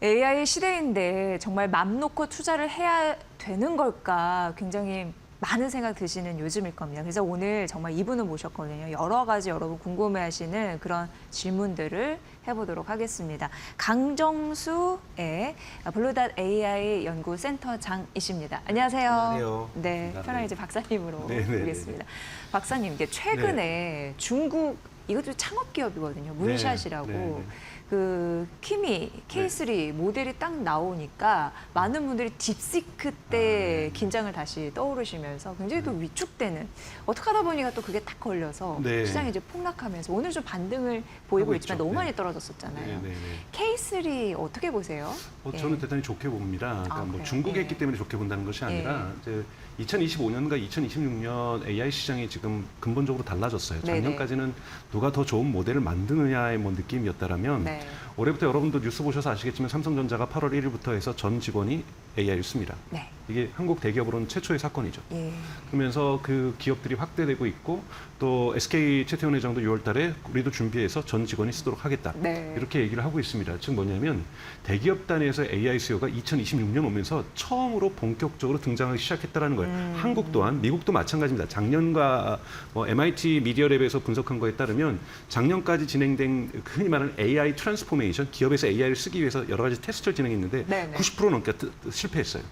AI 시대인데 정말 맘 놓고 투자를 해야 되는 걸까 굉장히 많은 생각 드시는 요즘일 겁니다. 그래서 오늘 정말 이분을 모셨거든요. 여러 가지 여러분 궁금해하시는 그런 질문들을 해보도록 하겠습니다. 강정수의 블루.ai 연구센터장이십니다. 안녕하세요. 안녕하세요. 네, 반갑습니다. 편하게 이제 박사님으로 네, 네, 부르겠습니다. 박사님, 이게 최근에 중국 이것도 창업 기업이거든요. 문샷이라고. 네. 그 키미 K3 모델이 딱 나오니까 많은 분들이 딥시크 때 긴장을 다시 떠오르시면서 굉장히 또 위축되는, 어떻게 하다 보니까 또 그게 딱 걸려서 네. 시장이 이제 폭락하면서 오늘 좀 반등을 보이고 하고 있지만 있죠. 너무 네. 많이 떨어졌었잖아요. 네. K3 어떻게 보세요? 저는 대단히 좋게 봅니다. 그러니까 뭐 그래요? 중국에 예. 있기 때문에 좋게 본다는 것이 아니라 이제 2025년과 2026년 AI 시장이 지금 근본적으로 달라졌어요. 네네. 작년까지는 누가 더 좋은 모델을 만드느냐의 뭐 느낌이었다라면 네. 올해부터 여러분도 뉴스 보셔서 아시겠지만 삼성전자가 8월 1일부터 해서 전 직원이 AI를 씁니다. 네. 이게 한국 대기업으로는 최초의 사건이죠. 예. 그러면서 그 기업들이 확대되고 있고 또 SK 최태원 회장도 6월 달에 우리도 준비해서 전 직원이 쓰도록 하겠다. 네. 이렇게 얘기를 하고 있습니다. 즉 뭐냐면 대기업 단위에서 AI 수요가 2026년 오면서 처음으로 본격적으로 등장하기 시작했다는 거예요. 한국 또한 미국도 마찬가지입니다. 작년과 MIT 미디어랩에서 분석한 거에 따르면 작년까지 진행된 흔히 말하는 AI 트랜스포메이션, 기업에서 AI를 쓰기 위해서 여러 가지 테스트를 진행했는데 네네. 90% 넘게 실패했어요.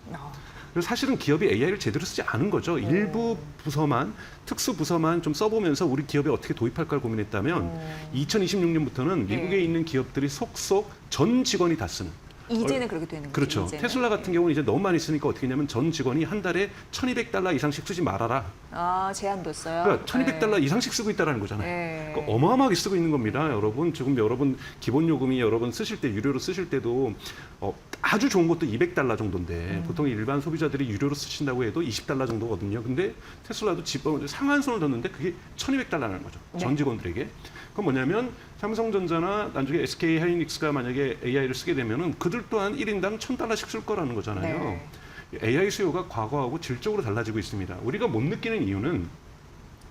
그래서 사실은 기업이 AI를 제대로 쓰지 않은 거죠. 일부 부서만, 특수 부서만 좀 써보면서 우리 기업에 어떻게 도입할까를 고민했다면 2026년부터는 미국에 네. 있는 기업들이 속속 전 직원이 다 쓰는. 이제는 그렇게 되는 거죠. 그렇죠. 이제는. 테슬라 같은 경우는 이제 너무 많이 쓰니까 어떻게 했냐면 전 직원이 한 달에 $1,200 이상씩 쓰지 말아라. 아, 제한 뒀어요. 그러니까 $1,200 이상씩 쓰고 있다는 거잖아요. 네. 그러니까 어마어마하게 쓰고 있는 겁니다. 여러분 지금 여러분 기본 요금이 여러분 쓰실 때 유료로 쓰실 때도 아주 좋은 것도 $200 정도인데 보통 일반 소비자들이 유료로 쓰신다고 해도 $20 정도거든요. 근데 테슬라도 상한선을 뒀는데 그게 $1,200라는 거죠. 네. 전 직원들에게. 그건 뭐냐면 삼성전자나 나중에 SK 하이닉스가 만약에 AI를 쓰게 되면은 그들 또한 1인당 $1,000씩 쓸 거라는 거잖아요. 네. AI 수요가 과거하고 질적으로 달라지고 있습니다. 우리가 못 느끼는 이유는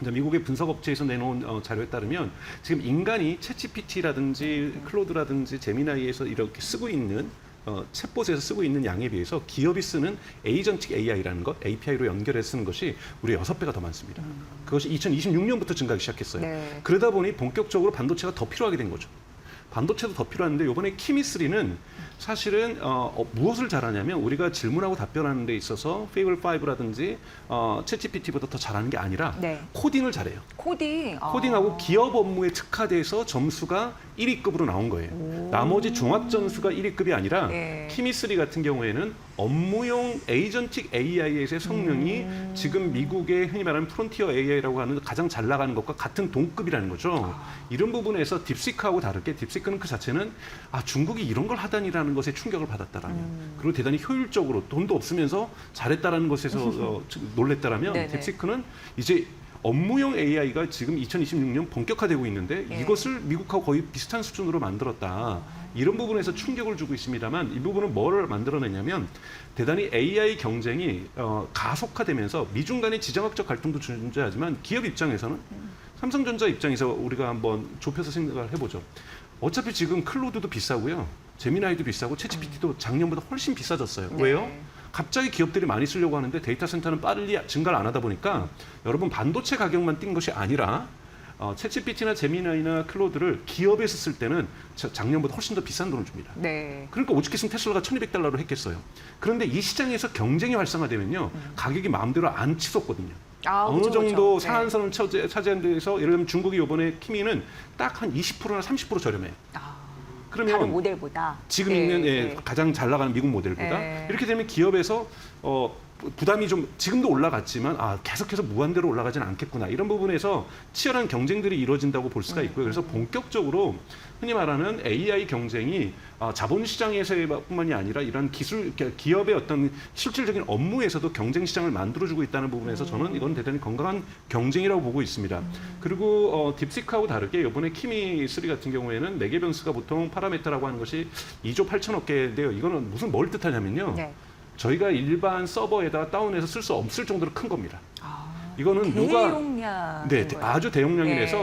이제 미국의 분석업체에서 내놓은 자료에 따르면 지금 인간이 챗GPT라든지 클로드라든지 제미나이에서 이렇게 쓰고 있는 챗봇에서 쓰고 있는 양에 비해서 기업이 쓰는 에이전틱 AI라는 것, API로 연결해서 쓰는 것이 우리 6배가 더 많습니다. 그것이 2026년부터 증가하기 시작했어요. 네. 그러다 보니 본격적으로 반도체가 더 필요하게 된 거죠. 반도체도 더 필요한데 이번에 키미3는 사실은 무엇을 잘하냐면 우리가 질문하고 답변하는 데 있어서 페이블5라든지 챗GPT보다 더 잘하는 게 아니라 네. 코딩을 잘해요. 코딩. 코딩하고 기업 업무에 특화돼서 점수가 1위급으로 나온 거예요. 나머지 종합 점수가 1위급이 아니라 예. 키미3 같은 경우에는 업무용 에이전틱 AI의 성능이 지금 미국의 흔히 말하는 프론티어 AI라고 하는 가장 잘 나가는 것과 같은 동급이라는 거죠. 이런 부분에서 딥시크하고 다르게 딥시크는 그 자체는 중국이 이런 걸 하다니라는 것에 충격을 받았다라면 그리고 대단히 효율적으로 돈도 없으면서 잘했다라는 것에서 놀랬다라면 네네. 딥시크는 이제 업무용 AI가 지금 2026년 본격화되고 있는데 예. 이것을 미국하고 거의 비슷한 수준으로 만들었다. 이런 부분에서 충격을 주고 있습니다만 이 부분은 뭐를 만들어내냐면 대단히 AI 경쟁이 가속화되면서 미중 간의 지정학적 갈등도 존재하지만 기업 입장에서는 삼성전자 입장에서 우리가 한번 좁혀서 생각을 해보죠. 어차피 지금 클로드도 비싸고요. 제미나이도 비싸고 챗GPT도 작년보다 훨씬 비싸졌어요. 네. 왜요? 갑자기 기업들이 많이 쓰려고 하는데 데이터 센터는 빨리 증가를 안 하다 보니까 여러분 반도체 가격만 뛴 것이 아니라 챗GPT나 제미나이나 클로드를 기업에서 쓸 때는 작년보다 훨씬 더 비싼 돈을 줍니다. 네. 그러니까 오죽했으면 테슬라가 $1,200로 했겠어요. 그런데 이 시장에서 경쟁이 활성화되면요. 가격이 마음대로 안 치솟거든요. 어느 그쵸, 정도 그쵸. 상한선을 차지한 데서 예를 들면 중국이 이번에 키미는 딱 한 20%나 30% 저렴해요. 그러면 다른 모델보다 지금 예, 있는 예. 가장 잘 나가는 미국 모델보다 예. 이렇게 되면 기업에서 부담이 좀 지금도 올라갔지만 계속해서 무한대로 올라가지는 않겠구나 이런 부분에서 치열한 경쟁들이 이루어진다고 볼 수가 있고요. 그래서 본격적으로 흔히 말하는 AI 경쟁이 자본시장에서뿐만이 아니라 이런 기업의 어떤 실질적인 업무에서도 경쟁 시장을 만들어주고 있다는 부분에서 저는 이건 대단히 건강한 경쟁이라고 보고 있습니다. 그리고 딥시크하고 다르게 이번에 키미3 같은 경우에는 매개 변수가 보통 파라메타라고 하는 것이 2조 8천억 개인데요. 이거는 뭘 뜻하냐면요. 네. 저희가 일반 서버에다가 다운해서 쓸 수 없을 정도로 큰 겁니다. 이거는 누가 대용량 네, 아주 대용량이라서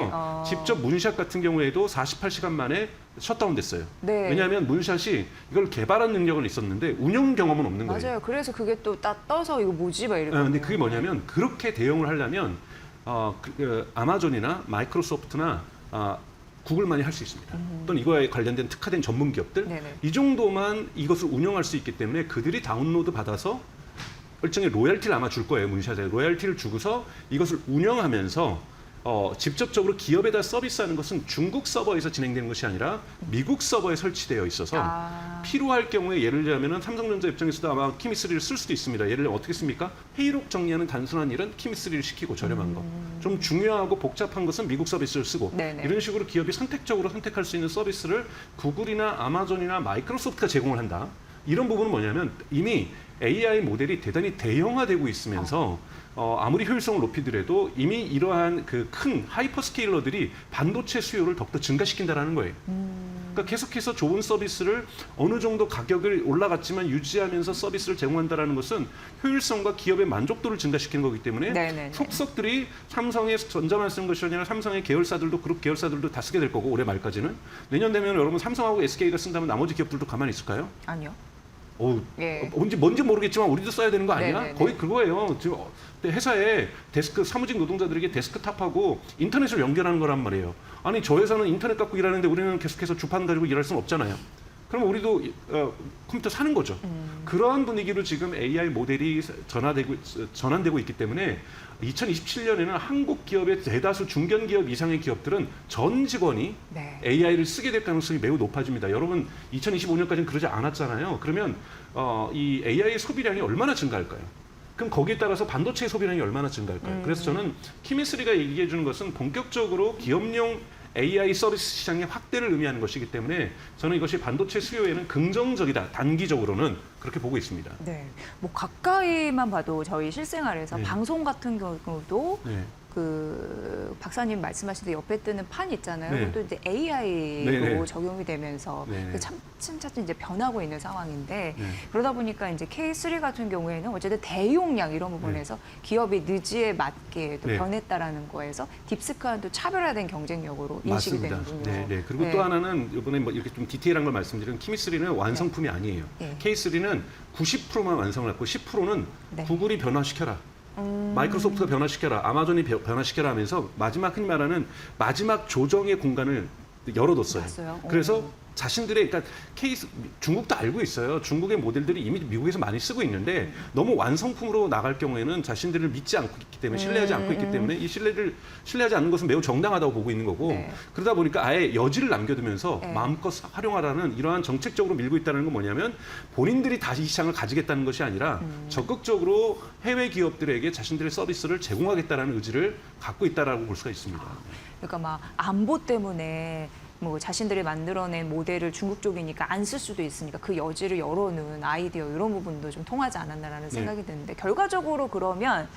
네, 직접 문샷 같은 경우에도 48시간 만에 셧다운됐어요. 네. 왜냐하면 문샷이 이걸 개발한 능력은 있었는데 운영 경험은 없는 거예요. 맞아요. 그래서 그게 또 딱 떠서 이거 뭐지? 막 이러고. 근데 그게 뭐냐면 그렇게 대응을 하려면 아마존이나 마이크로소프트나 구글만이 할 수 있습니다. 또는 이거에 관련된 특화된 전문 기업들 네네. 이 정도만 이것을 운영할 수 있기 때문에 그들이 다운로드 받아서 일종의 로열티를 아마 줄 거예요. 문샷에 로열티를 주고서 이것을 운영하면서 직접적으로 기업에다 서비스하는 것은 중국 서버에서 진행되는 것이 아니라 미국 서버에 설치되어 있어서 필요할 경우에 예를 들자면 삼성전자 입장에서도 아마 키미3를 쓸 수도 있습니다. 예를 들면 어떻게 씁니까? 회의록 정리하는 단순한 일은 키미3를 시키고 저렴한 거. 좀 중요하고 복잡한 것은 미국 서비스를 쓰고 네네. 이런 식으로 기업이 선택적으로 선택할 수 있는 서비스를 구글이나 아마존이나 마이크로소프트가 제공을 한다. 이런 부분은 뭐냐면 이미 AI 모델이 대단히 대형화되고 있으면서 아무리 효율성을 높이더라도 이미 이러한 그 큰 하이퍼스케일러들이 반도체 수요를 더욱더 증가시킨다라는 거예요. 그러니까 계속해서 좋은 서비스를 어느 정도 가격을 올라갔지만 유지하면서 서비스를 제공한다라는 것은 효율성과 기업의 만족도를 증가시키는 거기 때문에 네네네. 속속들이 삼성의 전자만 쓰는 것이 아니라 삼성의 계열사들도 그룹 계열사들도 다 쓰게 될 거고 올해 말까지는 내년 되면 여러분 삼성하고 SK가 쓴다면 나머지 기업들도 가만히 있을까요? 아니요. 예. 뭔지 모르겠지만 우리도 써야 되는 거 아니야? 네네네. 거의 그거예요. 지금 회사에 사무직 노동자들에게 데스크탑하고 인터넷을 연결하는 거란 말이에요. 아니 저 회사는 인터넷 갖고 일하는데 우리는 계속해서 주판 가지고 일할 수는 없잖아요. 그럼 우리도 컴퓨터 사는 거죠. 그러한 분위기로 지금 AI 모델이 전환되고 있기 때문에 2027년에는 한국 기업의 대다수 중견 기업 이상의 기업들은 전 직원이 네. AI를 쓰게 될 가능성이 매우 높아집니다. 여러분 2025년까지는 그러지 않았잖아요. 그러면 이 AI 소비량이 얼마나 증가할까요? 그럼 거기에 따라서 반도체 소비량이 얼마나 증가할까요? 그래서 저는 키미3가 얘기해 주는 것은 본격적으로 기업용 AI 서비스 시장의 확대를 의미하는 것이기 때문에 저는 이것이 반도체 수요에는 긍정적이다. 단기적으로는 그렇게 보고 있습니다. 네. 뭐 가까이만 봐도 저희 실생활에서 네. 방송 같은 경우도 네. 그 박사님 말씀하신 옆에 뜨는 판 있잖아요. 네. 그것도 이제 AI로 네네. 적용이 되면서 네네. 차츰 이제 변하고 있는 상황인데 네. 그러다 보니까 이제 K3 같은 경우에는 어쨌든 대용량 이런 부분에서 기업이 느지에 맞게 또 네. 변했다라는 거에서 딥스크와는 또 차별화된 경쟁력으로 인식이 맞습니다. 되는군요. 네, 네. 그리고 네. 또 하나는 이번에 뭐 이렇게 좀 디테일한 걸 말씀드리면 키미3는 완성품이 아니에요. 네. K3는 90%만 완성을 했고 10%는 네. 구글이 변화시켜라. 마이크로소프트가 변화시켜라. 아마존이 변화시켜라 하면서 마지막 흔히 말하는 마지막 조정의 공간을 열어뒀어요. 봤어요? 그래서 자신들의 그러니까 중국도 알고 있어요. 중국의 모델들이 이미 미국에서 많이 쓰고 있는데 너무 완성품으로 나갈 경우에는 자신들을 믿지 않고 있기 때문에 신뢰하지 않고 있기 때문에 이 신뢰하지 않는 것은 매우 정당하다고 보고 있는 거고 네. 그러다 보니까 아예 여지를 남겨두면서 네. 마음껏 활용하라는 이러한 정책적으로 밀고 있다는 건 뭐냐면 본인들이 다시 이 시장을 가지겠다는 것이 아니라 적극적으로 해외 기업들에게 자신들의 서비스를 제공하겠다는 의지를 갖고 있다라고 볼 수가 있습니다. 그러니까 막 안보 때문에 뭐 자신들이 만들어낸 모델을 중국 쪽이니까 안 쓸 수도 있으니까 그 여지를 열어놓은 아이디어 이런 부분도 좀 통하지 않았나라는 생각이 드는데 결과적으로 그러면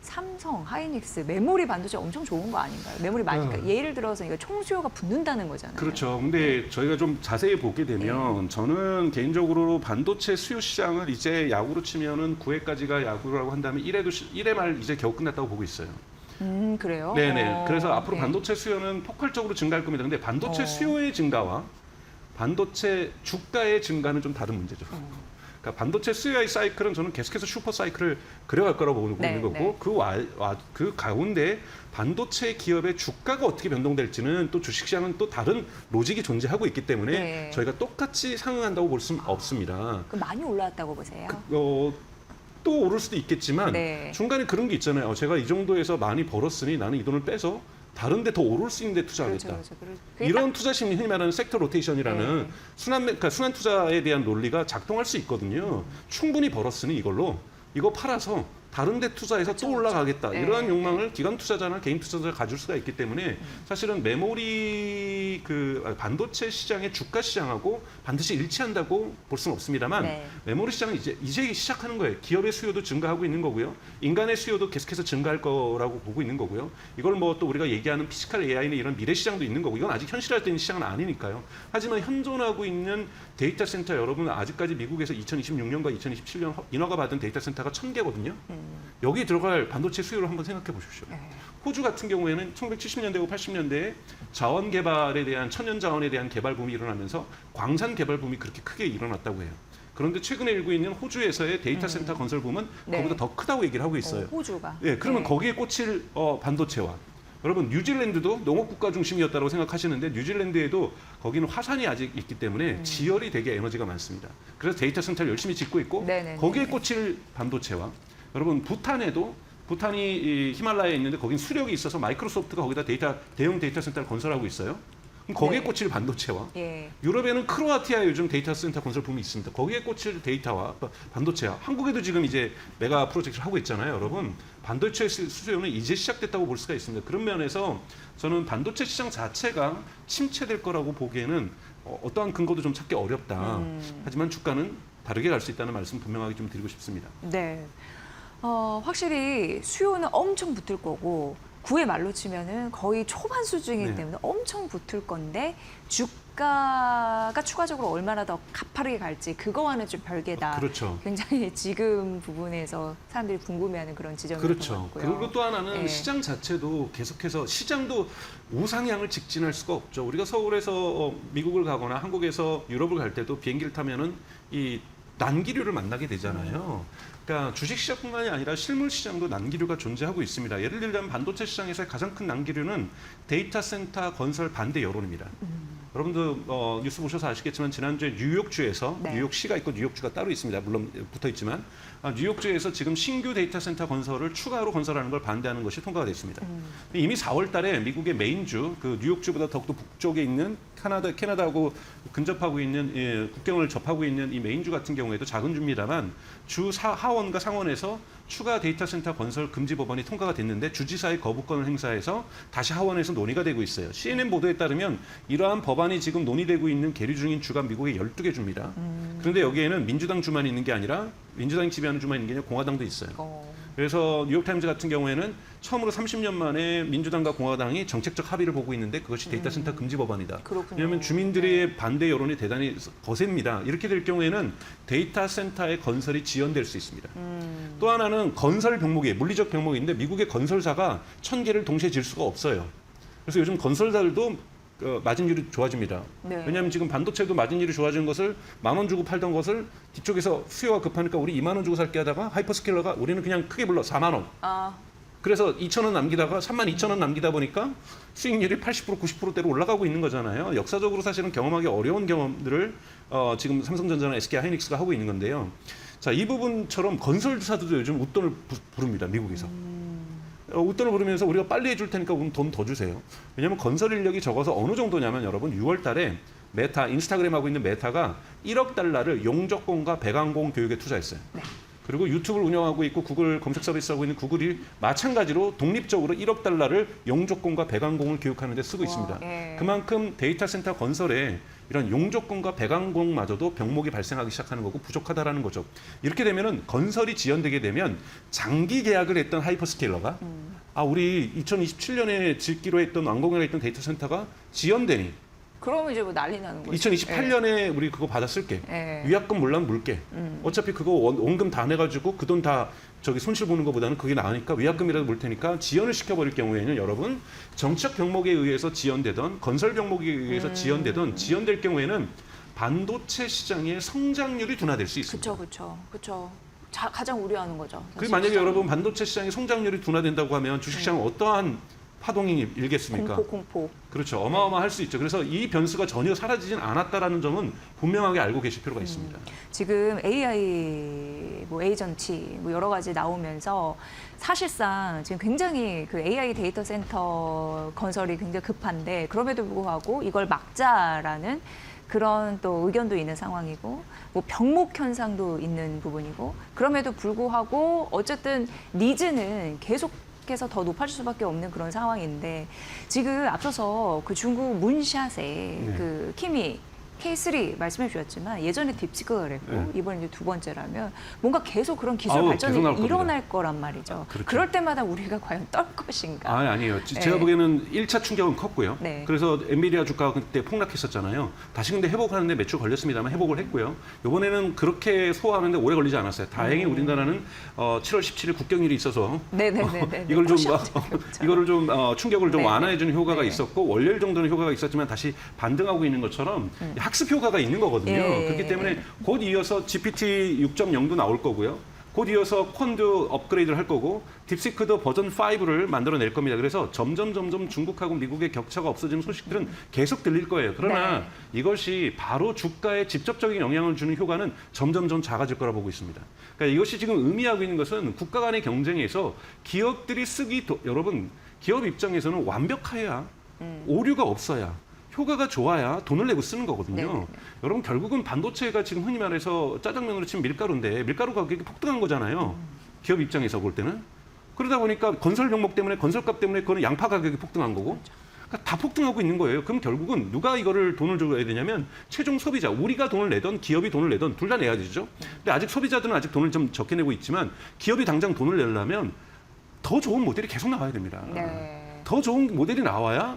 삼성, 하이닉스 메모리 반도체 엄청 좋은 거 아닌가요? 메모리 많이 그러니까 예를 들어서 이거 총수요가 붙는다는 거잖아요. 그렇죠. 근데 저희가 좀 자세히 보게 되면 저는 개인적으로 반도체 수요 시장을 이제 야구로 치면은 9회까지가 야구라고 한다면 1회 말 이제 겨우 끝났다고 보고 있어요. 그래요? 네네. 그래서 앞으로 네. 반도체 수요는 폭발적으로 증가할 겁니다. 근데 반도체 수요의 증가와 반도체 주가의 증가는 좀 다른 문제죠. 그러니까 반도체 수요의 사이클은 저는 계속해서 슈퍼 사이클을 그려갈 거라고 보고 네, 있는 거고 네. 그 가운데 반도체 기업의 주가가 어떻게 변동될지는 또 주식시장은 또 다른 로직이 존재하고 있기 때문에 네. 저희가 똑같이 상응한다고 볼 수는 없습니다. 그럼 많이 올라왔다고 보세요? 또 오를 수도 있겠지만 네. 중간에 그런 게 있잖아요. 제가 이 정도에서 많이 벌었으니 나는 이 돈을 빼서 다른 데 더 오를 수 있는 데 투자하겠다. 그렇죠. 그게 이런 투자 심리 흔히 말하는 섹터 로테이션이라는 네. 그러니까 순환 투자에 대한 논리가 작동할 수 있거든요. 충분히 벌었으니 이걸로 이거 팔아서 다른 데 투자해서 또 올라가겠다. 네. 이러한 욕망을 기관 투자자나 개인 투자자가 가질 수가 있기 때문에 사실은 메모리 반도체 시장의 주가 시장하고 반드시 일치한다고 볼 수는 없습니다만 네. 메모리 시장은 이제 시작하는 거예요. 기업의 수요도 증가하고 있는 거고요. 인간의 수요도 계속해서 증가할 거라고 보고 있는 거고요. 이걸 뭐 또 우리가 얘기하는 피지컬 AI는 이런 미래 시장도 있는 거고 이건 아직 현실화된 시장은 아니니까요. 하지만 현존하고 있는 데이터 센터 여러분 아직까지 미국에서 2026년과 2027년 인허가 받은 데이터 센터가 1000개거든요. 여기에 들어갈 반도체 수요를 한번 생각해 보십시오. 네. 호주 같은 경우에는 1970년대고 80년대에 자원 개발에 대한 천연 자원에 대한 개발 붐이 일어나면서 광산 개발 붐이 그렇게 크게 일어났다고 해요. 그런데 최근에 일고 있는 호주에서의 데이터 센터 건설 붐은 네. 그보다 더 크다고 얘기를 하고 있어요. 호주가. 예, 그러면 네. 거기에 꽂힐 반도체와 여러분 뉴질랜드도 농업 국가 중심이었다고 생각하시는데 뉴질랜드에도 거기는 화산이 아직 있기 때문에 지열이 되게 에너지가 많습니다. 그래서 데이터 센터를 열심히 짓고 있고 네네네. 거기에 꽂힐 반도체와 여러분 부탄에도 부탄이 이 히말라야에 있는데 거긴 수력이 있어서 마이크로소프트가 거기다 대형 데이터 센터를 건설하고 있어요. 그럼 거기에 네. 꽂힐 반도체와 예. 유럽에는 크로아티아에 요즘 데이터 센터 건설 붐이 있습니다. 거기에 꽂힐 데이터와 반도체와 한국에도 지금 이제 메가 프로젝트를 하고 있잖아요, 여러분. 반도체 수요는 이제 시작됐다고 볼 수가 있습니다. 그런 면에서 저는 반도체 시장 자체가 침체될 거라고 보기에는 어떠한 근거도 좀 찾기 어렵다. 하지만 주가는 다르게 갈 수 있다는 말씀 분명하게 좀 드리고 싶습니다. 네. 확실히 수요는 엄청 붙을 거고 구의 말로 치면은 거의 초반 수준이기 네. 때문에 엄청 붙을 건데 주가가 추가적으로 얼마나 더 가파르게 갈지 그거와는 좀 별개다. 그렇죠. 굉장히 지금 부분에서 사람들이 궁금해하는 그런 지점인 것 그렇죠. 같고요. 그리고 또 하나는 네. 시장 자체도 계속해서 시장도 우상향을 직진할 수가 없죠. 우리가 서울에서 미국을 가거나 한국에서 유럽을 갈 때도 비행기를 타면은 이 난기류를 만나게 되잖아요. 그러니까 주식시장뿐만이 아니라 실물시장도 난기류가 존재하고 있습니다. 예를 들자면 반도체 시장에서의 가장 큰 난기류는 데이터 센터 건설 반대 여론입니다. 여러분도 뉴스 보셔서 아시겠지만 지난주에 뉴욕주에서 네. 뉴욕시가 있고 뉴욕주가 따로 있습니다. 물론 붙어 있지만 뉴욕주에서 지금 신규 데이터 센터 건설을 추가로 건설하는 걸 반대하는 것이 통과가 됐습니다. 이미 4월 달에 미국의 메인주, 그 뉴욕주보다 더욱더 북쪽에 있는 캐나다하고 근접하고 있는 국경을 접하고 있는 이 메인주 같은 경우에도 작은 주입니다만 주 하원과 상원에서 추가 데이터 센터 건설 금지 법안이 통과가 됐는데 주지사의 거부권을 행사해서 다시 하원에서 논의가 되고 있어요. CNN 보도에 따르면 이러한 법안이 지금 논의되고 있는 계류 중인 주가 미국에 12개 주입니다. 그런데 여기에는 민주당 주만 있는 게 아니라 민주당이 지배하는 주만 있는 게 아니라 공화당도 있어요. 그래서 뉴욕타임즈 같은 경우에는 처음으로 30년 만에 민주당과 공화당이 정책적 합의를 보고 있는데 그것이 데이터 센터 금지 법안이다. 그렇군요. 왜냐하면 주민들의 반대 여론이 대단히 거셉니다. 이렇게 될 경우에는 데이터 센터의 건설이 지연될 수 있습니다. 또 하나는 건설 병목이 물리적 병목인데 미국의 건설사가 1000개를 동시에 질 수가 없어요. 그래서 요즘 건설사들도 마진율이 좋아집니다. 네. 왜냐하면 지금 반도체도 마진율이 좋아지는 것을 10,000원 주고 팔던 것을 뒤쪽에서 수요가 급하니까 우리 20,000원 주고 살게 하다가 하이퍼스케일러가 우리는 그냥 크게 불러 40,000원. 그래서 2,000원 남기다가 32,000원 남기다 보니까 수익률이 80% 90%대로 올라가고 있는 거잖아요. 역사적으로 사실은 경험하기 어려운 경험들을 지금 삼성전자나 SK 하이닉스가 하고 있는 건데요. 자, 이 부분처럼 건설사들도 요즘 웃돈을 부릅니다. 미국에서. 웃돈을 부르면서 우리가 빨리 해줄 테니까 돈 더 주세요. 왜냐하면 건설 인력이 적어서 어느 정도냐면 여러분 6월 달에 메타, 인스타그램 하고 있는 메타가 1억 달러를 용접공과 배관공 교육에 투자했어요. 네. 그리고 유튜브를 운영하고 있고 구글 검색 서비스 하고 있는 구글이 마찬가지로 독립적으로 1억 달러를 용접공과 배관공을 교육하는 데 쓰고 있습니다. 예. 그만큼 데이터 센터 건설에 이런 용접공과 배관공마저도 병목이 발생하기 시작하는 거고 부족하다라는 거죠. 이렇게 되면은 건설이 지연되게 되면 장기 계약을 했던 하이퍼스케일러가 우리 2027년에 짓기로 했던 완공을 했던 데이터 센터가 지연되니 그러면 이제 뭐 난리 나는 거죠. 2028년에 우리 그거 받아 쓸게. 예. 위약금 물론 물게. 어차피 그거 원금 다 내가지고 그 돈 다 저기 손실 보는 것보다는 그게 나으니까 위약금이라도 물 테니까 지연을 시켜버릴 경우에는 여러분 정책 병목에 의해서 지연되던 건설 병목에 의해서 지연될 경우에는 반도체 시장의 성장률이 둔화될 수 있습니다. 그렇죠. 가장 우려하는 거죠. 그 만약에 여러분 반도체 시장의 성장률이 둔화된다고 하면 주식시장은 어떠한 파동이 일겠습니까? 공포. 그렇죠. 어마어마할 수 있죠. 그래서 이 변수가 전혀 사라지진 않았다라는 점은 분명하게 알고 계실 필요가 있습니다. 지금 AI 에이전티 여러 가지 나오면서 사실상 지금 굉장히 그 AI 데이터 센터 건설이 굉장히 급한데 그럼에도 불구하고 이걸 막자라는 그런 또 의견도 있는 상황이고 뭐 병목 현상도 있는 부분이고 그럼에도 불구하고 어쨌든 니즈는 계속해서 더 높아질 수밖에 없는 그런 상황인데 지금 앞서서 그 중국 문샷의 그 키미 K3 말씀해 주셨지만 예전에 딥시크가 그랬고 네. 이번 이제 두 번째라면 뭔가 계속 그런 기술 아우, 발전이 계속 나올 겁니다. 일어날 거란 말이죠. 그렇죠. 그럴 때마다 우리가 과연 떨 것인가? 아니에요. 네. 제가 보기에는 1차 충격은 컸고요. 네. 그래서 엔비디아 주가가 그때 폭락했었잖아요. 다시 근데 회복하는데 몇 주 걸렸습니다만 회복을 했고요. 이번에는 그렇게 소화하는데 오래 걸리지 않았어요. 다행히 우리나라는 7월 17일 국경일이 있어서 네네네. 이걸 좀 이거를 좀 충격을 좀 네. 완화해주는 효과가 네. 있었고 월요일 정도는 효과가 있었지만 다시 반등하고 있는 것처럼 학습 효과가 있는 거거든요. 예. 그렇기 때문에 곧 이어서 GPT 6.0도 나올 거고요. 곧 이어서 콘도 업그레이드를 할 거고 딥시크도 버전 5를 만들어낼 겁니다. 그래서 점점 중국하고 미국의 격차가 없어지는 소식들은 계속 들릴 거예요. 그러나 네. 이것이 바로 주가에 직접적인 영향을 주는 효과는 점점 작아질 거라 보고 있습니다. 그러니까 이것이 지금 의미하고 있는 것은 국가 간의 경쟁에서 기업들이 여러분 기업 입장에서는 완벽해야 오류가 없어야 효과가 좋아야 돈을 내고 쓰는 거거든요. 네네네. 여러분 결국은 반도체가 지금 흔히 말해서 짜장면으로 치면 밀가루인데 밀가루 가격이 폭등한 거잖아요. 기업 입장에서 볼 때는. 그러다 보니까 건설 명목 때문에 건설값 때문에 그거는 양파 가격이 폭등한 거고 그러니까 다 폭등하고 있는 거예요. 그럼 결국은 누가 이거를 돈을 줘야 되냐면 최종 소비자, 우리가 돈을 내던 기업이 돈을 내던 둘 다 내야 되죠. 근데 아직 소비자들은 아직 돈을 좀 적게 내고 있지만 기업이 당장 돈을 내려면 더 좋은 모델이 계속 나와야 됩니다. 네. 더 좋은 모델이 나와야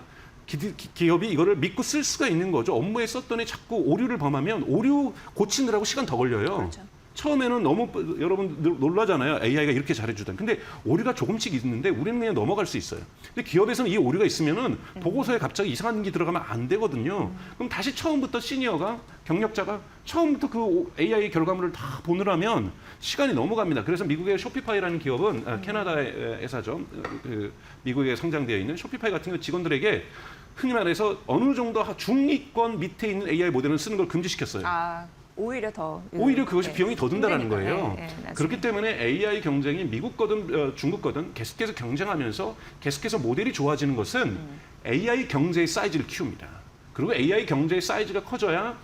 기업이 이거를 믿고 쓸 수가 있는 거죠. 업무에 썼더니 자꾸 오류를 범하면 오류 고치느라고 시간 더 걸려요. 그렇죠. 처음에는 너무 여러분 놀라잖아요. AI가 이렇게 잘해주다. 근데 오류가 조금씩 있는데 우리는 그냥 넘어갈 수 있어요. 근데 기업에서는 이 오류가 있으면은 보고서에 갑자기 이상한 게 들어가면 안 되거든요. 그럼 다시 처음부터 시니어가 경력자가 처음부터 그 AI 결과물을 다 보느라면 시간이 넘어갑니다. 그래서 미국의 쇼피파이라는 기업은 캐나다의 회사죠. 그 미국에 상장되어 있는 쇼피파이 같은 경우 직원들에게 흔히 말해서 어느 정도 중위권 밑에 있는 AI 모델을 쓰는 걸 금지시켰어요. 오히려 더 오히려 그것이 네. 비용이 더 든다는 힘드니까. 거예요. 네, 네, 그렇기 때문에 AI 경쟁이 미국 거든 중국 거든 계속해서 경쟁하면서 계속해서 모델이 좋아지는 것은 AI 경제의 사이즈를 키웁니다. 그리고 AI 경제의 사이즈가 커져야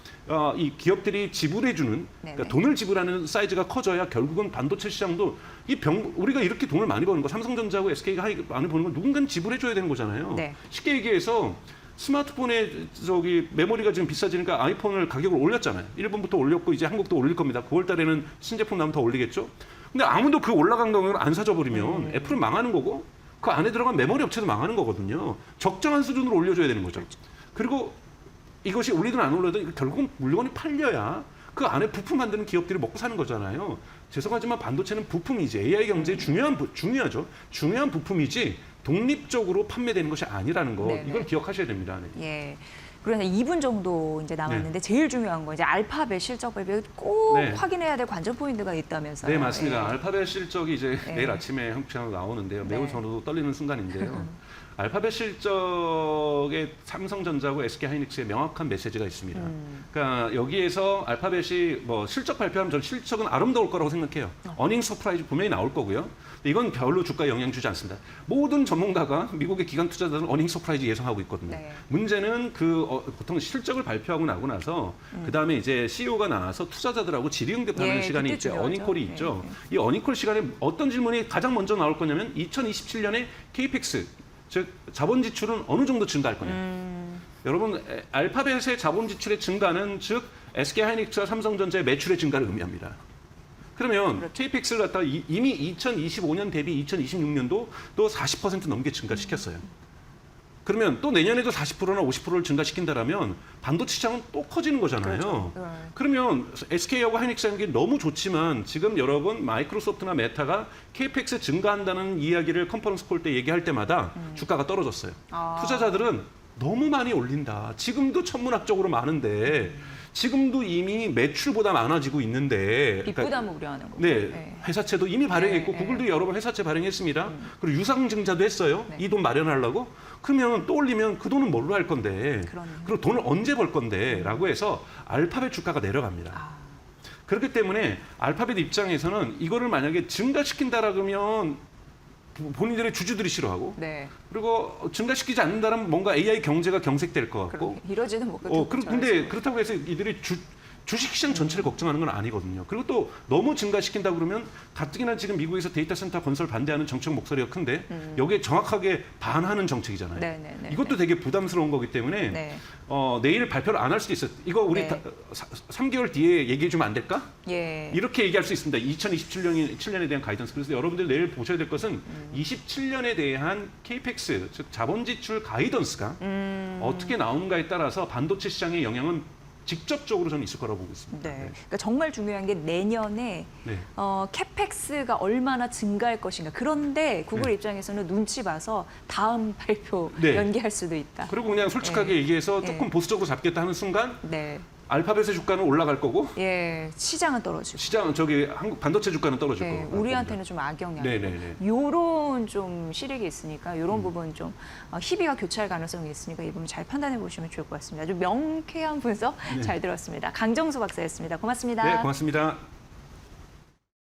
이 기업들이 지불해주는 그러니까 돈을 지불하는 사이즈가 커져야 결국은 반도체 시장도 우리가 이렇게 돈을 많이 버는 거 삼성전자하고 SK가 많이 버는 건 누군가는 지불해줘야 되는 거잖아요. 네. 쉽게 얘기해서 스마트폰에 메모리가 지금 비싸지니까 아이폰을 가격을 올렸잖아요. 일본부터 올렸고 이제 한국도 올릴 겁니다. 9월 달에는 신제품 나오면 더 올리겠죠. 근데 아무도 그 올라간 가격을 안 사줘 버리면 애플은 망하는 거고 그 안에 들어간 메모리 업체도 망하는 거거든요. 적정한 수준으로 올려줘야 되는 거죠. 그리고 이것이 올리든 안 올리든 결국은 물건이 팔려야 그 안에 부품 만드는 기업들이 먹고 사는 거잖아요. 죄송하지만 반도체는 부품이지 AI 경제의 중요하죠. 중요한 부품이지 독립적으로 판매되는 것이 아니라는 거 네네. 이걸 기억하셔야 됩니다. 네. 예. 그래서 2분 정도 이제 남았는데 제일 중요한 거 이제 알파벳 실적 발표 꼭 네. 확인해야 될 관전 포인트가 있다면서요. 네, 맞습니다. 예. 알파벳 실적이 이제 네. 내일 아침에 한국 시간으로 나오는데요. 매우 네. 저도 떨리는 순간인데요. 알파벳 실적에 삼성전자하고 SK하이닉스의 명확한 메시지가 있습니다. 그러니까 여기에서 알파벳이 뭐 실적 발표하면 저는 실적은 아름다울 거라고 생각해요. 어닝 서프라이즈 분명히 나올 거고요. 이건 별로 주가에 영향 주지 않습니다. 모든 전문가가 미국의 기관 투자자들은 어닝 서프라이즈 예상하고 있거든요. 네. 문제는 보통 실적을 발표하고 나고 나서 그다음에 이제 CEO가 나와서 투자자들하고 질의응답하는 예, 시간이 그때 있죠. 중요하죠. 어닝콜이 네, 있죠. 이 어닝콜 시간에 어떤 질문이 가장 먼저 나올 거냐면 2027년에 KPX 즉 자본 지출은 어느 정도 증가할 거냐. 여러분 알파벳의 자본 지출의 증가는 즉 SK하이닉스와 삼성전자의 매출의 증가를 의미합니다. 그러면 그렇죠. KPX를 갖다가 이미 2025년 대비 2026년도 또 40% 넘게 증가시켰어요. 그러면 또 내년에도 40%나 50%를 증가시킨다라면 반도체 시장은 또 커지는 거잖아요. 그렇죠. 네. 그러면 SK하고 하이닉스 하는 게 너무 좋지만 지금 여러분 마이크로소프트나 메타가 KPX 증가한다는 이야기를 컨퍼런스 콜 때 얘기할 때마다 주가가 떨어졌어요. 투자자들은 너무 많이 올린다. 지금도 천문학적으로 많은데 지금도 이미 매출보다 많아지고 있는데 빚부담을 우려하는 거죠. 네, 회사채도 이미 발행했고 네, 구글도 여러 번 회사채 발행했습니다. 그리고 유상증자도 했어요. 네. 이 돈 마련하려고. 그러면 또 올리면 그 돈은 뭘로 할 건데? 그러네요. 그리고 돈을 언제 벌 건데? 라고 해서 알파벳 주가가 내려갑니다. 그렇기 때문에 알파벳 입장에서는 이거를 만약에 증가시킨다라 그러면 본인들의 주주들이 싫어하고 네. 그리고 증가시키지 않는다면 뭔가 AI 경제가 경색될 것 같고 이러지는 못 근데 그렇다고 해서 이들이 주식시장 전체를 걱정하는 건 아니거든요. 그리고 또 너무 증가시킨다 그러면 가뜩이나 지금 미국에서 데이터 센터 건설 반대하는 정책 목소리가 큰데 여기에 정확하게 반하는 정책이잖아요. 네네네. 이것도 되게 부담스러운 거기 때문에 네. 내일 발표를 안 할 수도 있어요. 이거 우리 네. 3개월 뒤에 얘기해 주면 안 될까? 예. 이렇게 얘기할 수 있습니다. 2027년에 대한 가이던스. 그래서 여러분들 내일 보셔야 될 것은 27년에 대한 케이펙스, 즉 자본 지출 가이던스가 어떻게 나오는가에 따라서 반도체 시장의 영향은 직접적으로 저는 있을 거라고 보고 있습니다. 네. 그러니까 정말 중요한 게 내년에 네. 캐펙스가 얼마나 증가할 것인가. 그런데 구글 네. 입장에서는 눈치 봐서 다음 발표 네. 연기할 수도 있다. 그리고 그냥 솔직하게 네. 얘기해서 네. 조금 보수적으로 잡겠다 하는 순간 네. 알파벳의 주가는 올라갈 거고 예. 시장은 떨어지고. 시장 저기 한국 반도체 주가는 떨어질 네, 거고. 우리한테는 좀 악영향. 네네네. 요런 좀 실익이 있으니까 요런 부분 좀 희비가 교차할 가능성이 있으니까 이 부분 잘 판단해 보시면 좋을 것 같습니다. 아주 명쾌한 분석 네. 잘 들었습니다. 강정수 박사였습니다. 고맙습니다. 네, 고맙습니다.